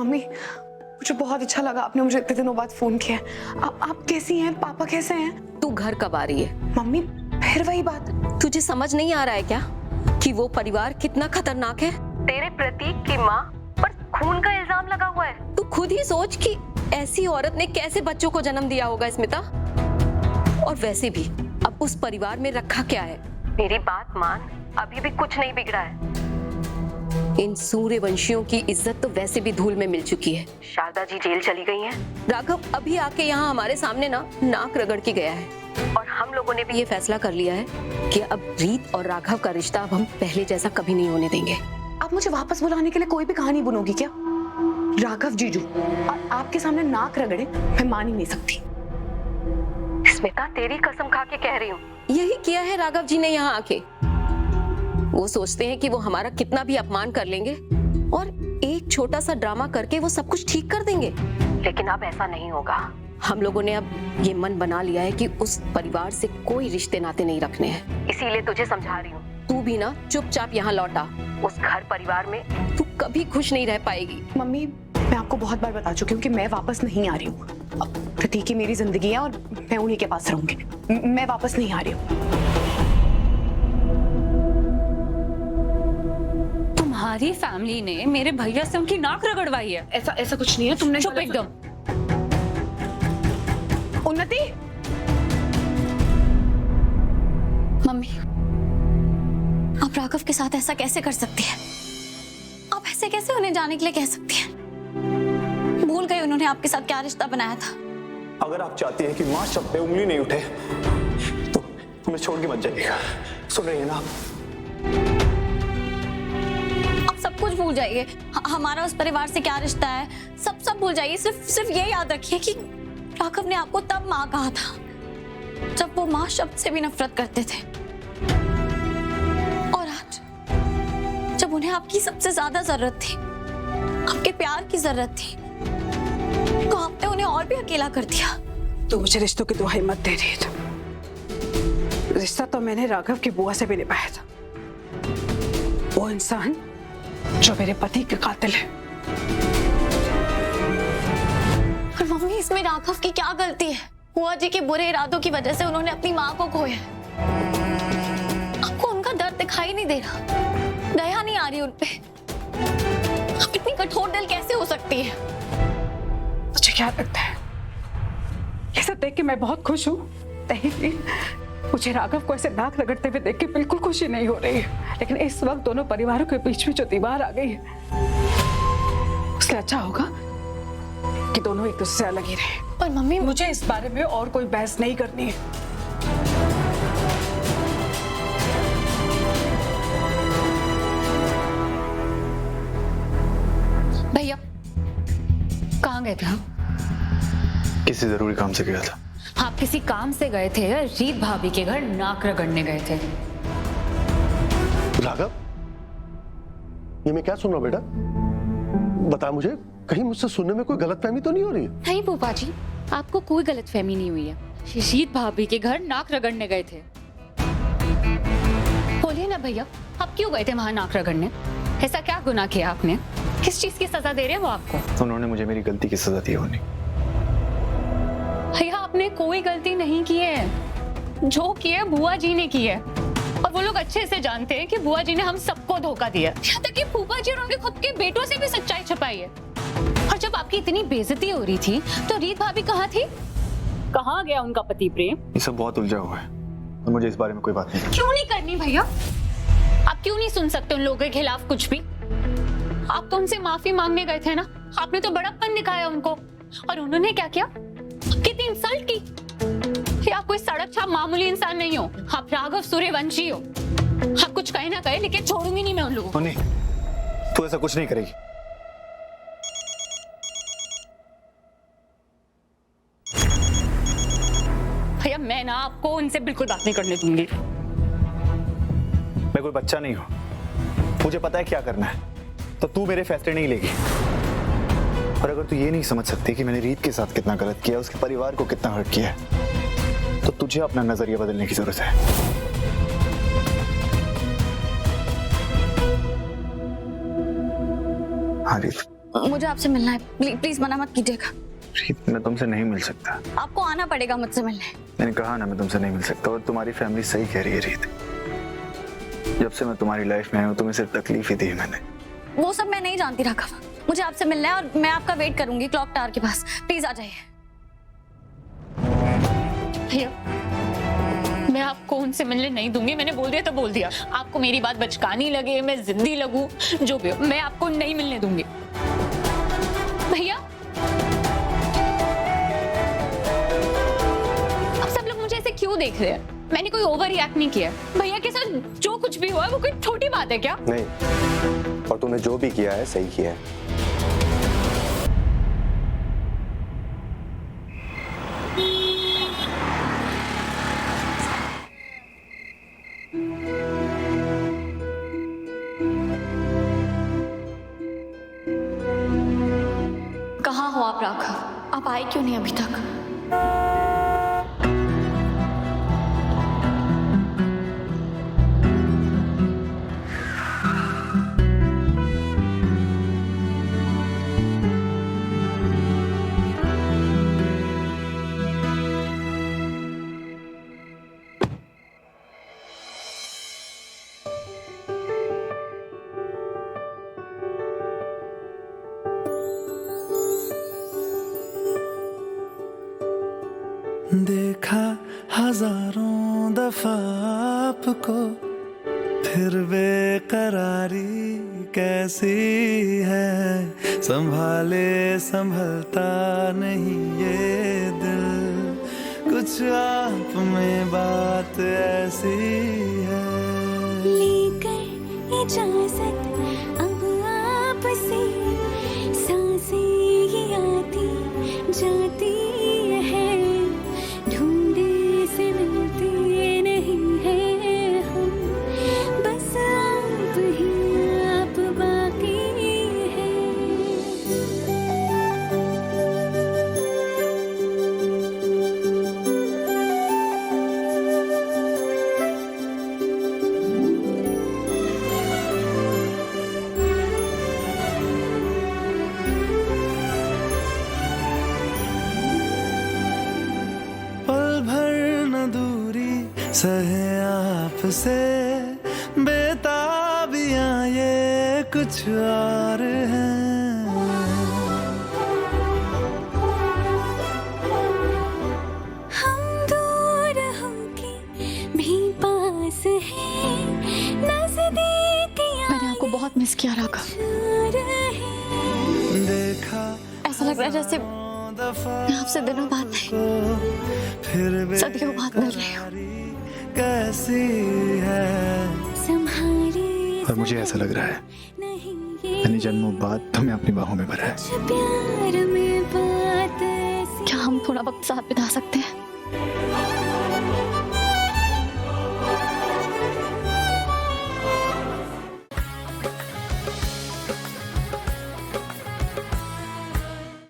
Mummy, मुझे बहुत अच्छा लगा आपने मुझे इतने दिनों बाद फोन किया। आप कैसी हैं? पापा कैसे हैं? तू घर कब आ रही है? मम्मी फिर वही बात। तुझे समझ नहीं आ रहा है क्या कि वो परिवार कितना खतरनाक है? तेरे प्रतीक की माँ पर खून का इल्जाम लगा हुआ है। तू खुद ही सोच कि ऐसी औरत ने कैसे बच्चों को जन्म दिया होगा स्मिता। और वैसे भी अब उस परिवार में रखा क्या है? मेरी बात मान, अभी भी कुछ नहीं बिगड़ा है। इन सूर्यवंशियों की इज्जत तो वैसे भी धूल में मिल चुकी है। शारदा जी जेल चली गई हैं। राघव अभी आके यहाँ हमारे सामने ना नाक रगड़ के गया है। और हम लोगों ने भी ये फैसला कर लिया है कि अब रीत और राघव का रिश्ता अब हम पहले जैसा कभी नहीं होने देंगे। आप मुझे वापस बुलाने के लिए कोई भी कहानी बुनोगी क्या? राघव जीजू और आपके सामने नाक रगड़े, मैं मान ही नहीं सकती। स्मिता, तेरी कसम खा के कह रही हूँ, यही किया है राघव जी ने यहाँ आके। वो सोचते हैं कि वो हमारा कितना भी अपमान कर लेंगे और एक छोटा सा ड्रामा करके वो सब कुछ ठीक कर देंगे। लेकिन अब ऐसा नहीं होगा। हम लोगों ने अब ये मन बना लिया है कि उस परिवार से कोई रिश्ते नाते नहीं रखने हैं। इसीलिए तुझे समझा रही हूँ, तू भी ना चुपचाप यहाँ लौटा। उस घर परिवार में तू कभी खुश नहीं रह पाएगी। मम्मी, मैं आपको बहुत बार बता चुकी हूँ कि मैं वापस नहीं आ रही हूँ। अब प्रतीक की मेरी जिंदगी है और मैं उन्हीं के पास रहूंगी। मैं वापस नहीं आ रही हूँ। तुम्हारी फैमिली ने मेरे भैया से उनकी नाक रगड़वाई है। ऐसा कुछ नहीं है। तुमने चुप एकदम। उन्नति, मम्मी, आप राघव के साथ ऐसा कैसे कर सकती हैं? आप ऐसे कैसे उन्हें जाने के लिए कह सकती हैं? भूल गए उन्होंने आपके साथ क्या रिश्ता बनाया था। अगर आप चाहती हैं कि मां शब्द पे उंगली नहीं उठे तो हमें छोड़ के मत जाइएगा। सुन रही है ना? आप सब कुछ भूल जाइए। हमारा उस परिवार से क्या रिश्ता है, सब भूल जाइए। सिर्फ ये याद रखिए कि राघव ने आपको तब माँ कहा था जब वो माँ शब्द से भी नफरत करते थे। और आज जब उन्हें आपकी सबसे ज्यादा जरूरत थी, आपके प्यार की जरूरत थी, तो आपने उन्हें और भी अकेला कर दिया। तो मुझे रिश्तों की दुहाई मत दे रही थी। रिश्ता तो मैंने राघव की बुआ से भी निभाया था। वो इंसान जो मेरे पति के कातिल है। और मम्मी, इसमें राघव की क्या गलती है? बुआ जी के बुरे इरादों की वजह से उन्होंने अपनी माँ को खोया। आपको उनका दर्द दिखाई नहीं दे रहा? दया नहीं आ रही उन पे? आप इतनी कठोर दिल कैसे हो सकती है? मुझे क्या लगता है, ये सब देख के मैं बहुत खुश हूँ। नहीं, मुझे राघव को ऐसे नाक रगड़ते हुए देख के बिल्कुल खुशी नहीं हो रही है। लेकिन इस वक्त दोनों परिवारों के बीच में जो दीवार आ गई है, उससे अच्छा होगा कि दोनों एक दूसरे से अलग ही रहे। पर मम्मी, मुझे इस बारे में और कोई बहस नहीं करनी है। भैया कहाँ गए थे हम? किसी जरूरी काम से गया था। आप किसी काम से गए थे या रीत भाभी के घर नाक रगड़ने गए थे? राघव, ये मैं क्या सुन रहा हूँ बेटा? बता मुझे, कहीं मुझसे सुनने में कोई गलतफहमी तो नहीं हो रही है? नहीं फूफा जी, आपको कोई गलतफहमी नहीं हुई है। रीत भाभी के घर नाक रगड़ने गए थे। बोलिए ना भैया, आप क्यों गए थे वहां नाक रगड़ने? ऐसा क्या गुनाह किया आपने? किस चीज की सजा दे रहे हैं वो आपको? उन्होंने मुझे मेरी गलती की सजा दी होनी। भैया, आपने कोई गलती नहीं की है। जो किया बुआ जी ने की है। और वो लोग अच्छे से जानते हैं कि बुआ जी ने हम सबको धोखा दिया। यहाँ तक कि फूफा जी और उनके खुद के बेटों से भी सच्चाई छुपाई है। और जब आपकी इतनी बेइज्जती हो रही थी तो रीत भाभी कहाँ थी? कहाँ गया उनका पति प्रेम? ये सब बहुत उलझा हुआ है और मुझे इस बारे में कोई बात नहीं। क्यों नहीं करनी भैया? आप क्यों नहीं सुन सकते उन लोगों के खिलाफ कुछ भी? आप तो उनसे माफी मांगने गए थे ना। आपने तो बड़प्पन दिखाया उनको। और उन्होंने क्या किया? कितनी इंसल्ट की। कि आप कोई सड़क छाप मामूली इंसान नहीं हो, आप राघव सूर्यवंशी हो। आप कुछ कहे ना कहे, लेकिन छोड़ूंगी नहीं मैं उन लोगों को। नहीं, तू ऐसा कुछ नहीं करेगी। भैया, मैं ना आपको उनसे बिल्कुल बात नहीं करने दूंगी। मैं कोई बच्चा नहीं हूं, मुझे पता है क्या करना है। तो तू मेरे फैसले नहीं लेगी। और अगर तू ये नहीं समझ सकती कि मैंने रीत के साथ कितना गलत किया, उसके परिवार को कितना हर्ट किया है, तो तुझे अपना नजरिया बदलने की जरूरत है। हाँ रीत, मुझे आपसे मिलना है, प्लीज मना मत कीजिएगा। रीत, मैं तुमसे नहीं मिल सकता। आपको आना पड़ेगा मुझसे मिलने। मैंने कहा ना मैं तुमसे नहीं मिल सकता, और तुम्हारी फैमिली सही कह रही है रीत। जब से मैं तुम्हारी लाइफ में आया हूँ तुम्हें सिर्फ तकलीफ ही दी है मैंने। वो सब मैं नहीं जानती राघव, मुझे आपसे मिलना है और मैं आपका वेट करूंगी क्लॉक टावर के पास। प्लीज आ जाइए। भैया, मैं आपको उनसे मिलने नहीं दूंगी। मैंने बोल दिया तो बोल दिया। आपको मेरी बात बचकानी लगे, मैं जिद्दी लगूं, जो भी हो, मैं आपको नहीं मिलने दूंगी। भैया, अब सब लोग मुझे ऐसे क्यों देख रहे हैं? मैंने कोई ओवर रिएक्ट नहीं किया। भैया के साथ जो कुछ भी हुआ है वो कोई छोटी बात है क्या? नहीं, और तूने जो भी किया है सही किया है। कहाँ हो आप राघव? आप आए क्यों नहीं अभी तक? देखा हजारों दफा आपको, फिर बेकरारी कैसी है। संभाले संभलता नहीं ये दिल, कुछ आप में बात ऐसी है। लेकर इजाजत अब आपसे, सांसें ये आती जाती है, ढूंढे से मिलते नहीं है हम, बस आप ही आप बाकी है। पल भर न दूरी सहे आपसे, बेताबियां ये कुछ और हैं। हम दूर होके भी पास हैं, नजदीकियां मैंने आपको बहुत मिस किया राघव। दूर हैं। देखा ऐसा लग रहा है जैसे मैं आपसे दिनों बाद नहीं, फिर सदियों बाद मिल रही हूँ। कैसी है। संभाले और मुझे ऐसा लग रहा है नहीं ये मैंने जन्मों बाद तुम्हें अपनी बाहों में भरा है। प्यार में बात ऐसी क्या हम थोड़ा वक्त साथ बिता सकते हैं?